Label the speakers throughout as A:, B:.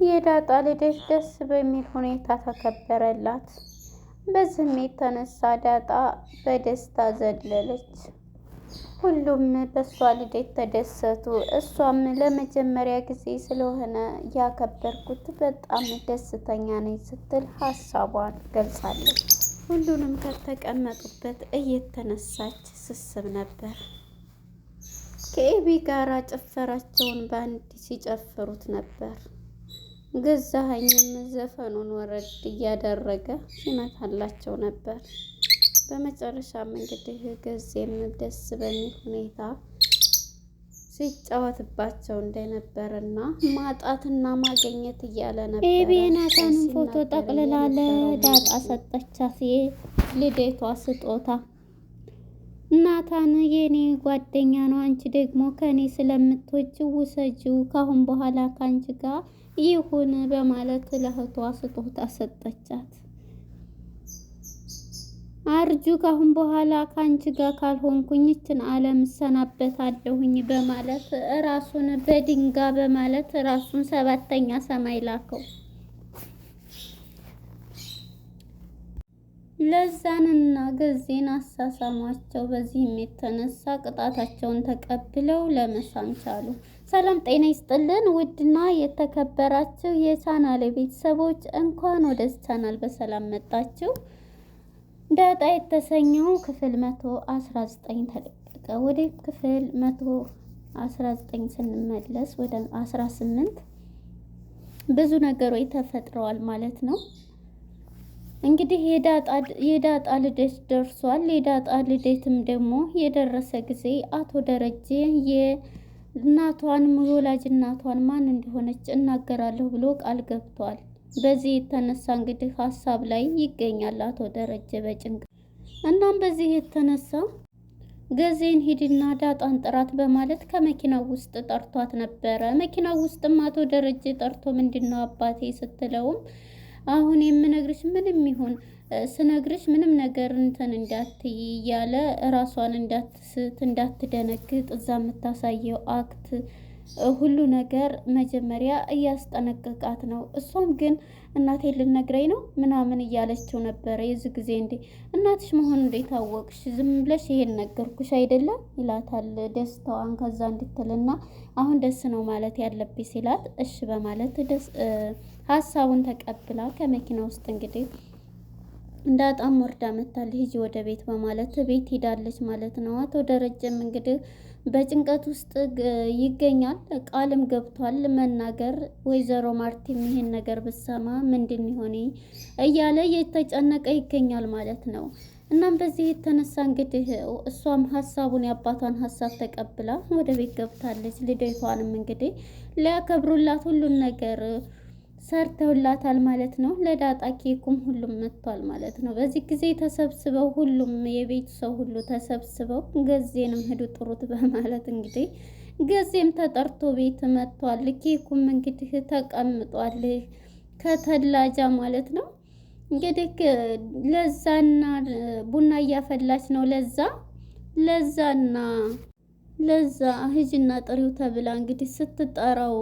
A: የዳጣ ልደት ደስ በሚል ሁኔታ ተከበረላት። በዚህም የተነሳ ዳጣ በደስታ ዘለለች። ሁሉም በእሷ ልደት ተደሰቱ። እሷም ለመጀመሪያ ጊዜ ስለሆነ ያከበርኩት በጣም ደስተኛ ነኝ ስትል ሀሳቧን ገልጻለች። ሁሉንም ከተቀመጡበት እየተነሳች ስስብ ነበር። ከኤቢ ጋራ ጭፈራቸውን በአንድ ሲጨፍሩት ነበር። ገዛኸኝም ዘፈኑን ወረድ እያደረገ ሲመታላቸው ነበር። በመጨረሻም እንግዲህ ገዜም ደስ በሚል ሁኔታ ሲጫወትባቸው እንደነበረና ማጣትና ማገኘት እያለ ነበር። ኤቢ ናታንን ፎቶ ጠቅልላ ለዳጣ ሰጠቻት። ልደቷ ስጦታ ናታን የኔ ጓደኛ ነው፣ አንቺ ደግሞ ከኔ ስለምትወጂው ውሰጂው፣ ካሁን በኋላ ከአንቺ ጋር ይሁን በማለት ለእህቷ ስጦታ ሰጠቻት። አርጁ ካሁን በኋላ ከአንቺ ጋር ካልሆንኩኝ ይችን ዓለም እሰናበታለሁኝ በማለት ራሱን በድንጋይ በማለት ራሱን ሰባተኛ ሰማይ ላከው። ለዛንና ገዜን አሳሳሟቸው። በዚህም የተነሳ ቅጣታቸውን ተቀብለው ለመሳም ቻሉ። ሰላም ጤና ይስጥልን ውድና የተከበራችሁ የቻናል ቤተሰቦች እንኳን ወደ ቻናል በሰላም መጣችሁ። ዳጣ የተሰኘው ክፍል 119 ተለቀቀ። ወደ ክፍል 119 ስንመለስ ወደ 18 ብዙ ነገሮች ተፈጥረዋል ማለት ነው። እንግዲህ የዳጣ ልደት ደርሷል። የዳጣ ልደትም ደግሞ የደረሰ ጊዜ አቶ ደረጀ የእናቷን የወላጅ እናቷን ማን እንደሆነች እናገራለሁ ብሎ ቃል ገብቷል። በዚህ የተነሳ እንግዲህ ሀሳብ ላይ ይገኛል አቶ ደረጀ በጭንቅ። እናም በዚህ የተነሳ ገዜን ሂድና ዳጣን ጥራት በማለት ከመኪናው ውስጥ ጠርቷት ነበረ። መኪናው ውስጥም አቶ ደረጀ ጠርቶ ምንድነው አባቴ ስትለውም አሁን የምነግርሽ ምንም ይሁን ስነግርሽ ምንም ነገር እንትን እንዳትይ እያለ ራሷን እንዳትስት እንዳትደነግጥ እዛ የምታሳየው አክት ሁሉ ነገር መጀመሪያ እያስጠነቀቃት ነው። እሷም ግን እናቴ ልነግረኝ ነው ምናምን እያለችው ነበረ። የዚህ ጊዜ እንዴ እናትሽ መሆን እንዴት ታወቅሽ? ዝም ብለሽ ይሄን ነገርኩሽ አይደለም ይላታል። ደስታዋን ከዛ እንድትልና አሁን ደስ ነው ማለት ያለብኝ ሲላት እሺ በማለት ሀሳቡን ተቀብላ ከመኪና ውስጥ እንግዲህ ዳጣም ወርዳ መታለች። ሂጂ ወደ ቤት በማለት ቤት ሄዳለች ማለት ነው። አቶ ደረጀም እንግዲህ በጭንቀት ውስጥ ይገኛል። ቃልም ገብቷል መናገር ወይዘሮ ማርቲም ይሄን ነገር ብሰማ ምንድን ይሆን እያለ እየተጨነቀ ይገኛል ማለት ነው። እናም በዚህ የተነሳ እንግዲህ እሷም ሀሳቡን የአባቷን ሀሳብ ተቀብላ ወደ ቤት ገብታለች። ልደቷንም እንግዲህ ሊያከብሩላት ሁሉን ነገር ሰርተውላታል ማለት ነው። ለዳጣ ኬኩም ሁሉም መጥቷል ማለት ነው። በዚህ ጊዜ ተሰብስበው ሁሉም የቤቱ ሰው ሁሉ ተሰብስበው ገዜንም ሂዱ ጥሩት በማለት እንግዲህ ገዜም ተጠርቶ ቤት መጥቷል። ኬኩም እንግዲህ ተቀምጧል ከተላጃ ማለት ነው። እንግዲህ ለዛና ቡና እያፈላች ነው። ለዛ ሂጂና ጥሪው ተብላ እንግዲህ ስትጠራው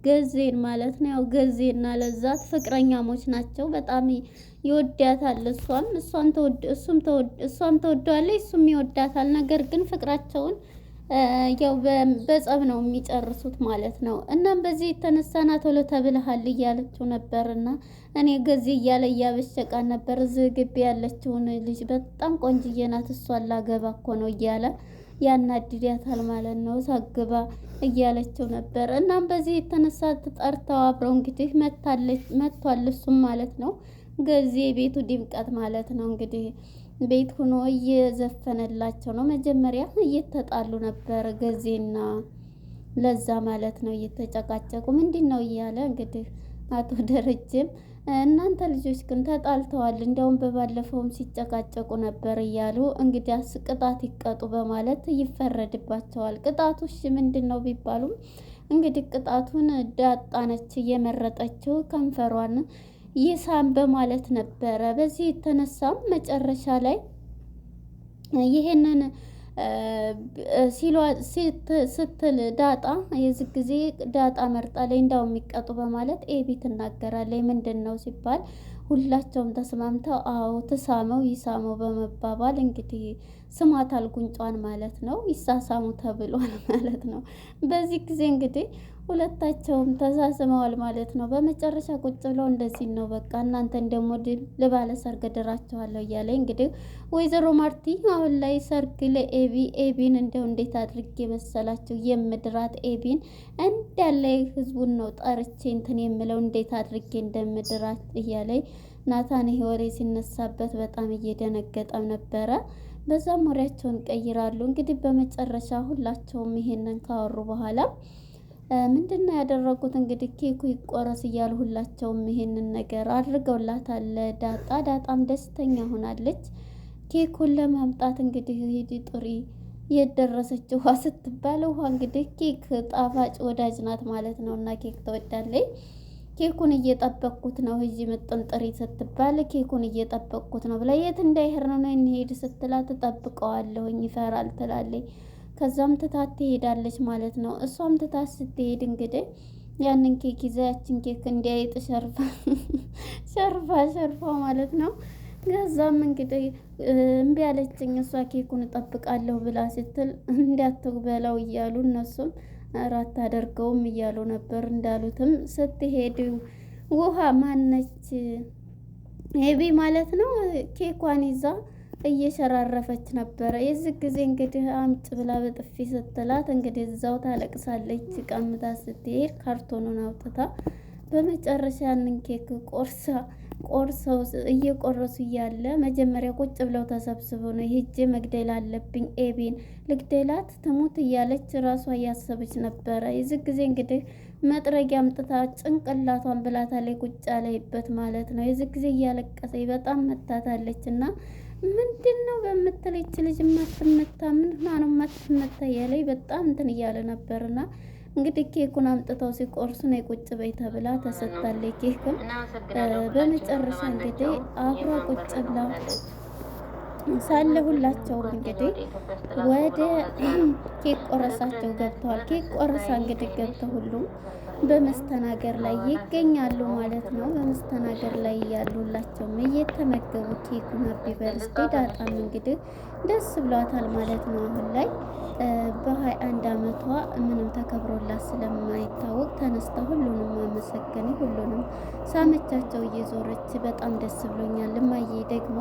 A: ገዜን ማለት ነው። ያው ገዜና ለዛት ፍቅረኛሞች ናቸው። በጣም ይወዳታል። እሷም ተወዷለች፣ እሱም ይወዳታል። ነገር ግን ፍቅራቸውን ያው በጸብ ነው የሚጨርሱት ማለት ነው። እናም በዚህ የተነሳና ቶሎ ተብለሃል እያለችው ነበርና እኔ ገዜ እያለ እያበሸቃን ነበር። እዚህ ግቢ ያለችውን ልጅ በጣም ቆንጅዬ ናት፣ እሷን ላገባ እኮ ነው እያለ ያናድዳታል ማለት ነው። ሳግባ እያለችው ነበር። እናም በዚህ የተነሳ ተጠርተው አብረው እንግዲህ መጥቷል እሱም ማለት ነው። ገዜ ቤቱ ድምቀት ማለት ነው። እንግዲህ ቤት ሆኖ እየዘፈነላቸው ነው። መጀመሪያ እየተጣሉ ነበር ገዜና ለዛ ማለት ነው። እየተጨቃጨቁ ምንድን ነው እያለ እንግዲህ አቶ ደረጀም እናንተ ልጆች ግን ተጣልተዋል፣ እንዲያውም በባለፈውም ሲጨቃጨቁ ነበር እያሉ እንግዲያስ ቅጣት ይቀጡ በማለት ይፈረድባቸዋል። ቅጣቱሽ ምንድን ነው ቢባሉም እንግዲህ ቅጣቱን ዳጣነች እየመረጠችው ከንፈሯን ይሳም በማለት ነበረ። በዚህ የተነሳም መጨረሻ ላይ ይሄንን ስትል ዳጣ የዚህ ጊዜ ዳጣ መርጣ ላይ እንዳው የሚቀጡ በማለት ኤቢ ትናገራለች። ምንድን ነው ሲባል ሁላቸውም ተስማምተው አዎ ትሳመው ይሳመው በመባባል እንግዲህ ስሟታል ጉንጯን ማለት ነው። ይሳሳሙ ተብሏል ማለት ነው። በዚህ ጊዜ እንግዲህ ሁለታቸውም ተሳስመዋል ማለት ነው። በመጨረሻ ቁጭ ብለው እንደዚህ ነው በቃ እናንተን ደግሞ ድል ልባለ ሰርግ ድራችኋለሁ እያለ እንግዲህ ወይዘሮ ማርቲ አሁን ላይ ሰርግ ኤቢን እንደው እንዴት አድርጌ መሰላችሁ የምድራት ኤቢን እንዳለ ህዝቡን ነው ጠርቼ እንትን የምለው እንዴት አድርጌ እንደምድራት እያለ ናታን ይሄ ወሬ ሲነሳበት በጣም እየደነገጠም ነበረ። በዛም ወሬያቸውን ቀይራሉ። እንግዲህ በመጨረሻ ሁላቸውም ይሄንን ካወሩ በኋላ ምንድነው ያደረጉት? እንግዲህ ኬኩ ይቆረስ እያሉ ሁላቸውም ይሄንን ነገር አድርገውላታል። ዳጣም ደስተኛ ሆናለች። ኬኩን ለማምጣት እንግዲህ ሂዲ ጥሪ የደረሰች ውሃ ስትባል ውሃ እንግዲህ ኬክ ጣፋጭ ወዳጅ ናት ማለት ነው እና ኬክ ትወዳለች። ኬኩን እየጠበቅኩት ነው እዚህ ምጥን ጥሪ ስትባል ኬኩን እየጠበቅኩት ነው ብላ የት እንዳይሄድ ነው እንሄድ ስትላት ትጠብቀዋለሁኝ ይፈራል ትላለች። ከዛም ትታት ትሄዳለች ማለት ነው። እሷም ትታት ስትሄድ እንግዲህ ያንን ኬክ ይዛ ያችን ኬክ እንዲያይጥ ሸርፋ ማለት ነው። ከዛም እንግዲህ እምቢ አለችኝ እሷ ኬኩን እጠብቃለሁ ብላ ስትል እንዳትበላው እያሉ እነሱም እራት አደርገውም እያሉ ነበር። እንዳሉትም ስትሄድ ውሃ ማነች ኤቢ ማለት ነው ኬኳን ይዛ እየሸራረፈች ነበረ። የዚህ ጊዜ እንግዲህ አምጭ ብላ በጥፊ ስትላት እንግዲህ እዛው ታለቅሳለች። ቀምታ ስትሄድ ካርቶኑን አውጥታ በመጨረሻ ያንን ኬክ ቆርሰው እየቆረሱ እያለ መጀመሪያ ቁጭ ብለው ተሰብስበው ነው ሄጄ መግደል አለብኝ ኤቢን ልግደላት ትሙት እያለች ራሷ እያሰበች ነበረ። የዚህ ጊዜ እንግዲህ መጥረጊያ አምጥታ ጭንቅላቷን ብላታለች ቁጭ አለይበት ማለት ነው። የዚህ ጊዜ እያለቀሰች በጣም መታታለች እና ምንድን ነው በምትል ይች ልጅ ማትመታ ምን ነው ማትመታ እያለች በጣም እንትን እያለ ነበርና እንግዲህ ኬኩን አምጥተው ሲቆርሱ ነው ቁጭ በይ ተብላ ተሰጥታለች። ኬክም በመጨረሻ እንግዲህ አብራ ቁጭ ብላ ሳለ ሁላቸውም እንግዲህ ወደ ኬክ ቆረሳቸው ገብተዋል። ኬክ ቆረሳ እንግዲህ ገብተው ሁሉም በመስተናገር ላይ ይገኛሉ ማለት ነው። በመስተናገር ላይ ያሉ ሁላቸውም እየተመገቡ ኬኩን ሀፒ በርዝዴ ዳጣም እንግዲህ ደስ ብሏታል ማለት ነው። አሁን ላይ በ21 አመቷ ምንም ተከብሮላት ስለማይታወቅ ተነስታ ሁሉንም አመሰገነ፣ ሁሉንም ሳመቻቸው እየዞረች በጣም ደስ ብሎኛል እማዬ ደግሞ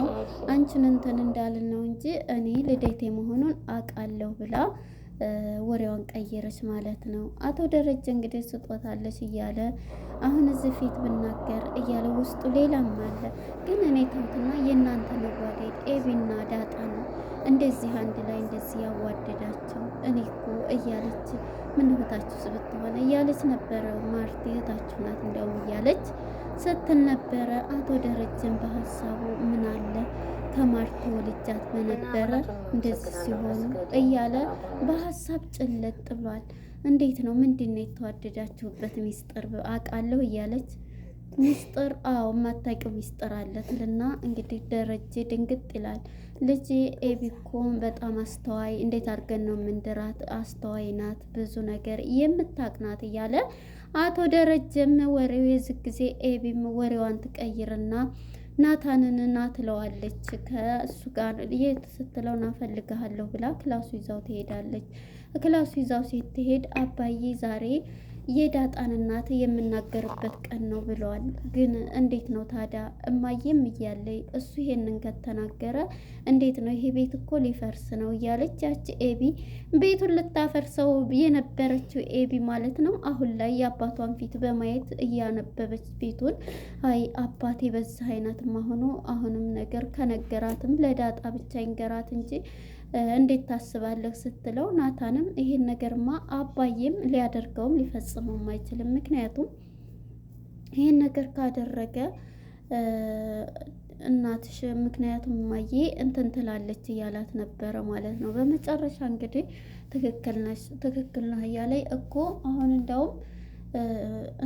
A: አንቺን እንትን እንዳልን ነው እንጂ እኔ ልደቴ መሆኑን አውቃለሁ ብላ ወሬዋን ቀየረች ማለት ነው። አቶ ደረጀ እንግዲህ ስጦታለች እያለ አሁን እዚህ ፊት ብናገር እያለ ውስጡ ሌላም አለ። ግን እኔ ተውትና የእናንተ መዋደድ ኤቢና ዳጣ ነው እንደዚህ አንድ ላይ እንደዚህ ያዋደዳቸው እኔ እኮ እያለች ምን እህታችሁ ብትሆነ እያለች ነበረ። ማርቲ እህታችሁ ናት እንደውም እያለች ስትል ነበረ። አቶ ደረጀን በሀሳቡ ምን አለ ከማርቲ ወልጃት በነበረ እንደዚህ ሲሆኑ እያለ በሀሳብ ጭለጥ ብሏል። እንዴት ነው ምንድን ነው የተዋደዳችሁበት ሚስጥር አውቃለሁ እያለች ሚስጥር አዎ የማታውቂው ሚስጥር አለ ትልና እንግዲህ ደረጀ ድንግጥ ይላል። ልጄ ኤቢ እኮ በጣም አስተዋይ እንዴት አድርገን ነው ምንድራት አስተዋይ ናት ብዙ ነገር የምታውቅ ናት እያለ አቶ ደረጀም ወሬው የዚህ ጊዜ ኤቢም ወሬዋን ትቀይርና ናታንን ና ትለዋለች። ከእሱ ጋር የት ስትለው ናፈልግሃለሁ ብላ ክላሱ ይዛው ትሄዳለች። ክላሱ ይዛው ስትሄድ አባዬ ዛሬ የዳጣን እናት የምናገርበት ቀን ነው ብለዋል። ግን እንዴት ነው ታዲያ እማዬም እያለይ እሱ ይሄንን ከተናገረ እንዴት ነው ይሄ ቤት እኮ ሊፈርስ ነው እያለች ያች ኤቢ ቤቱን ልታፈርሰው የነበረችው ኤቢ ማለት ነው። አሁን ላይ የአባቷን ፊት በማየት እያነበበች ቤቱን አይ አባቴ በዚህ አይነት መሆኑ አሁንም ነገር ከነገራትም ለዳጣ ብቻ ይንገራት እንጂ እንዴት ታስባለህ ስትለው ናታንም ይሄን ነገርማ አባዬም ሊያደርገውም ሊፈጽመውም አይችልም። ምክንያቱም ይሄን ነገር ካደረገ እናትሽ ምክንያቱም ማዬ እንትን ትላለች እያላት ነበረ ማለት ነው። በመጨረሻ እንግዲህ ትክክል ነህ እያለኝ እኮ አሁን እንደውም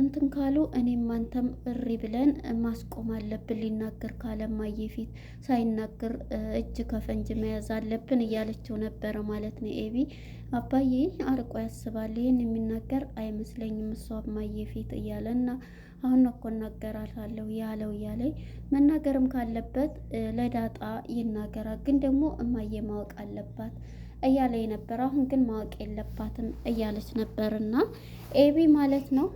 A: እንትን ካሉ እኔም አንተም እሪ ብለን ማስቆም አለብን። ሊናገር ካለ እማዬ ፊት ሳይናገር እጅ ከፈንጅ መያዝ አለብን እያለችው ነበረ ማለት ነው ኤቢ። አባዬ አርቆ ያስባል፣ ይህን የሚናገር አይመስለኝም እሷ እማዬ ፊት እያለ እና አሁን እኮ እናገራታለሁ ያለው እያለኝ መናገርም ካለበት ለዳጣ ይናገራል፣ ግን ደግሞ እማዬ ማወቅ አለባት እያለኝ ነበር። አሁን ግን ማወቅ የለባትም እያለች ነበርና ኤቢ ማለት ነው።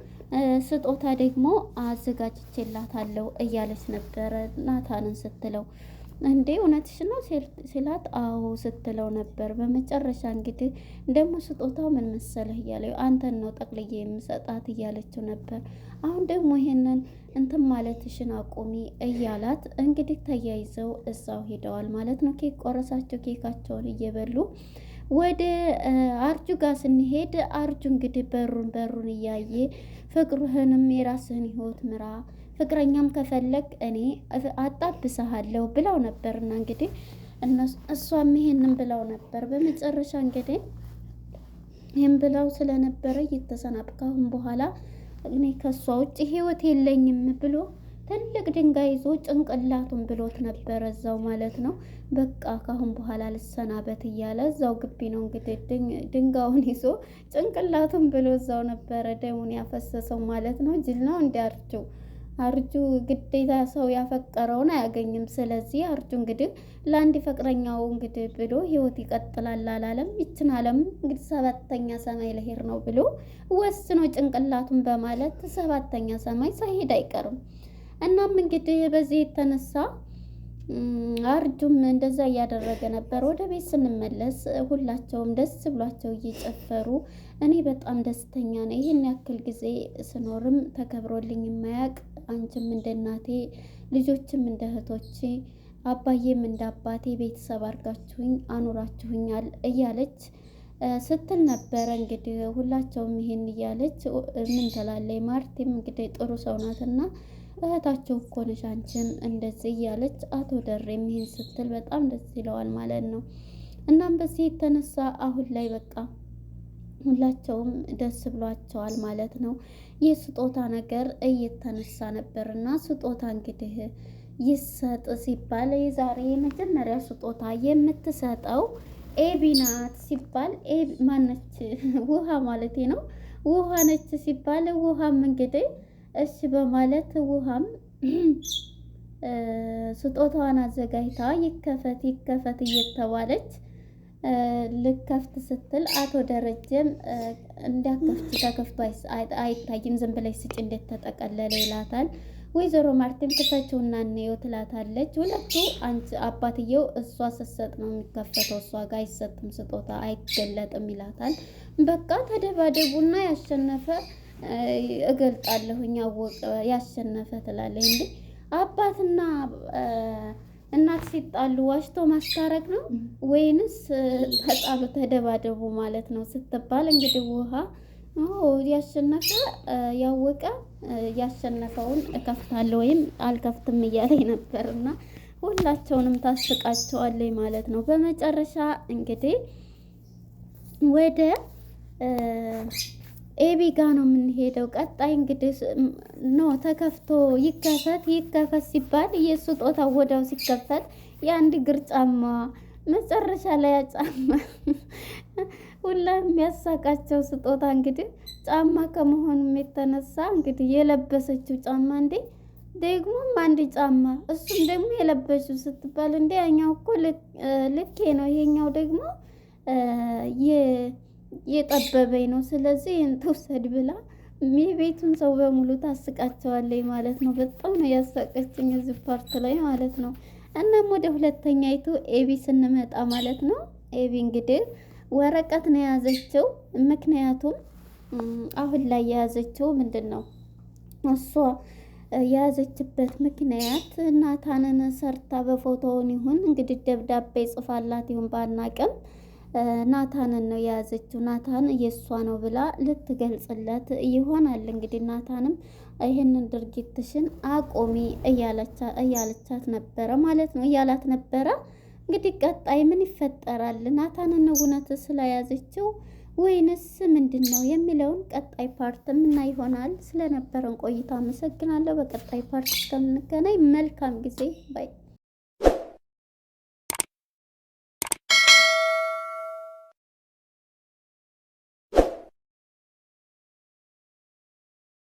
A: ስጦታ ደግሞ አዘጋጅቼላታለሁ እያለች ነበረ ናታንን ስትለው፣ እንዴ እውነትሽ ነው ሲላት፣ አዎ ስትለው ነበር። በመጨረሻ እንግዲህ ደግሞ ስጦታው ምን መሰለህ እያለው አንተን ነው ጠቅልዬ የምሰጣት እያለችው ነበር። አሁን ደግሞ ይሄንን እንትን ማለትሽን አቁሚ እያላት እንግዲህ ተያይዘው እዛው ሄደዋል ማለት ነው። ኬክ ቆረሳቸው፣ ኬካቸውን እየበሉ ወደ አርጁ ጋር ስንሄድ አርጁ እንግዲህ በሩን እያየ ፍቅርህንም የራስህን ህይወት ምራ፣ ፍቅረኛም ከፈለግ እኔ አጣብሰሃለሁ ብለው ነበርና እንግዲህ እሷም ይሄንን ብለው ነበር። በመጨረሻ እንግዲህ ይህን ብለው ስለነበረ ካሁን በኋላ እኔ ከሷ ውጭ ህይወት የለኝም ብሎ ትልቅ ድንጋይ ይዞ ጭንቅላቱን ብሎት ነበረ እዛው ማለት ነው። በቃ ካሁን በኋላ ልሰናበት እያለ እዛው ግቢ ነው እንግዲህ ድንጋዩን ይዞ ጭንቅላቱን ብሎ እዛው ነበረ ደሙን ያፈሰሰው ማለት ነው። ጅል ነው እንዲ አርጁ ግዴታ ሰው ያፈቀረውን አያገኝም። ስለዚህ አርጁ እንግዲህ ለአንድ ፈቅረኛው እንግዲህ ብሎ ህይወት ይቀጥላል አላለም። ይችን አለም እንግዲህ 7ኛ ሰማይ ለሄድ ነው ብሎ ወስኖ ጭንቅላቱን በማለት 7ኛ ሰማይ ሳይሄድ አይቀርም። እናም እንግዲህ በዚህ የተነሳ አርጁም እንደዛ እያደረገ ነበር። ወደ ቤት ስንመለስ ሁላቸውም ደስ ብሏቸው እየጨፈሩ እኔ በጣም ደስተኛ ነኝ፣ ይህን ያክል ጊዜ ስኖርም ተከብሮልኝ የማያውቅ አንቺም እንደ እናቴ፣ ልጆችም እንደ እህቶቼ፣ አባዬም እንደ አባቴ ቤተሰብ አድርጋችሁኝ አኑራችሁኛል እያለች ስትል ነበረ። እንግዲህ ሁላቸውም ይሄን እያለች ምን ትላለች ማርቴም እንግዲህ ጥሩ ሰው ናትና እህታቸው እኮ ነሽ አንቺም እንደዚህ እያለች አቶ ደሬም ይሄን ስትል በጣም ደስ ይለዋል ማለት ነው። እናም በዚህ የተነሳ አሁን ላይ በቃ ሁላቸውም ደስ ብሏቸዋል ማለት ነው። የስጦታ ነገር እየተነሳ ነበርና ስጦታ እንግዲህ ይሰጥ ሲባል የዛሬ የመጀመሪያ ስጦታ የምትሰጠው ኤቢ ናት ሲባል ማነች ውሃ ማለቴ ነው ውሃ ነች ሲባል ውሃም እንግዲህ እሺ በማለት ውሃም ስጦታዋን አዘጋጅታ ይከፈት እየተባለች ልከፍት ስትል አቶ ደረጀም እንዳከፍት ተከፍቶ አይታይም፣ ዝም ብለሽ ስጭ እንዴት ተጠቀለለ ይላታል። ወይዘሮ ማርቲም ክፈችውና እንየው ትላታለች። ሁለቱ አባትየው እሷ ስትሰጥ ነው የሚከፈተው፣ እሷ ጋር አይሰጥም ስጦታ አይገለጥም ይላታል። በቃ ተደባደቡና ያሸነፈ እገልጣለሁኝ አወቀ ያሸነፈ ትላለች። እንዴ አባትና እናት ሲጣሉ ዋሽቶ ማስታረቅ ነው ወይንስ ተጣሉ ተደባደቡ ማለት ነው ስትባል እንግዲህ ውሃ ያሸነፈ ያወቀ ያሸነፈውን እከፍታለሁ ወይም አልከፍትም እያለኝ ነበርና ሁላቸውንም ታስቃቸዋለች ማለት ነው። በመጨረሻ እንግዲህ ወደ ኤቢ ጋ ነው የምንሄደው። ቀጣይ እንግዲህ ተከፍቶ ይከፈት ሲባል የስጦታ ወዳው ሲከፈት የአንድ እግር ጫማ መጨረሻ ላይ ጫማ ሁላ የሚያሳቃቸው ስጦታ እንግዲህ ጫማ ከመሆኑም የተነሳ እንግዲህ የለበሰችው ጫማ እንዴ ደግሞም አንድ ጫማ እሱም ደግሞ የለበሰችው ስትባል እንዴ ያኛው እኮ ልኬ ነው ይሄኛው ደግሞ የጠበበኝ ነው፣ ስለዚህ እንትውሰድ ብላ የቤቱን ሰው በሙሉ ታስቃቸዋለች ማለት ነው። በጣም ነው ያሳቀችኝ እዚህ ፓርት ላይ ማለት ነው። እናም ወደ ሁለተኛይቱ ኤቢ ስንመጣ ማለት ነው። ኤቢ እንግዲህ ወረቀት ነው የያዘችው። ምክንያቱም አሁን ላይ የያዘችው ምንድን ነው እሷ የያዘችበት ምክንያት ናታንን ሰርታ በፎቶውን ይሁን እንግዲህ ደብዳቤ ጽፋላት ይሁን ባናቅም ናታንን ነው የያዘችው። ናታን የእሷ ነው ብላ ልትገልጽለት ይሆናል። እንግዲህ ናታንም ይህንን ድርጊትሽን አቆሚ እያለቻት ነበረ ማለት ነው እያላት ነበረ። እንግዲህ ቀጣይ ምን ይፈጠራል? ናታንን እውነት ስለያዘችው ወይንስ ምንድን ነው የሚለውን ቀጣይ ፓርት ምና ይሆናል። ስለነበረን ቆይታ አመሰግናለሁ። በቀጣይ ፓርት እስከምንገናኝ መልካም ጊዜ ባይ